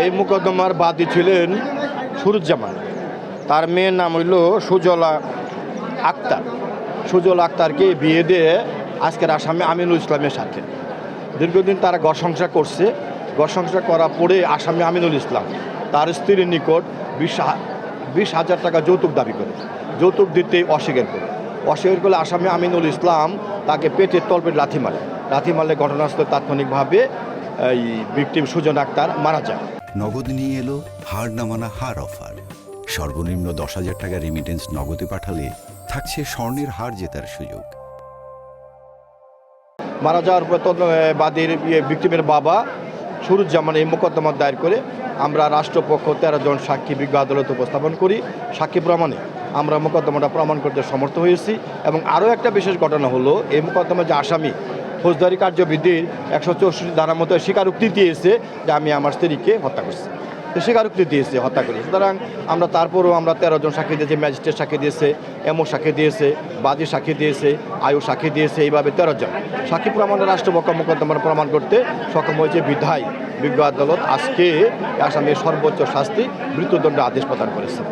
এই মোকদ্দমার বাদী ছিলেন সুরুজ্জামান, তার মেয়ের নাম হইল সুজলা আক্তার। সুজলা আক্তারকে বিয়ে দিয়ে আজকের আসামি আমিনুল ইসলামের সাথে দীর্ঘদিন তারা ঘর সংসার করছে। ঘর সংসার করার পরে আসামি আমিনুল ইসলাম তার স্ত্রীর নিকট 20,000 টাকা যৌতুক দাবি করে, যৌতুক দিতে অস্বীকার করে। অস্বীকার করলে আসামি আমিনুল ইসলাম তাকে পেটের তলপেট লাথি মারলে ঘটনাস্থলে তাৎক্ষণিকভাবে এই ভিকটিম সুজন আক্তার মারা যায়। নগদ নিয়ে এলো হার না মানা হার অফার। সর্বনিম্ন 10,000 টাকা রেমিটেন্স নগদে পাঠালে থাকছে স্বর্ণের হার জেতার সুযোগ। মারা যাওয়ার পর বাদীর ভিকটিমের বাবা সুরুজ্জামান এই মোকদ্দমা দায়ের করে আমরা রাষ্ট্রপক্ষ 13 জন সাক্ষী বিজ্ঞ আদালতে উপস্থাপন করি। সাক্ষী প্রমাণে আমরা মোকদ্দমাটা প্রমাণ করতে সমর্থ হয়েছি। এবং আরও একটা বিশেষ ঘটনা হলো, এই মোকদ্দমা যে আসামি ফৌজদারি কার্যবিধির 164 ধারার মতো স্বীকারোক্তি দিয়েছে যে আমি আমার স্ত্রীকে হত্যা করছি, স্বীকারোক্তি দিয়েছে হত্যা করি। সুতরাং আমরা তারপরেও আমরা 13 জন সাক্ষী দিয়েছি, ম্যাজিস্ট্রেট সাক্ষী দিয়েছে, এমও সাক্ষী দিয়েছে, বাদী সাক্ষী দিয়েছে, আয়ু সাক্ষী দিয়েছে। এইভাবে 13 জন সাক্ষী প্রমাণে রাষ্ট্রপক্ষ মোকদ্দমার প্রমাণ করতে সক্ষম হয়েছে বিধায় বিজ্ঞ আদালত আজকে আসামির সর্বোচ্চ শাস্তি মৃত্যুদণ্ড আদেশ প্রদান করেছে।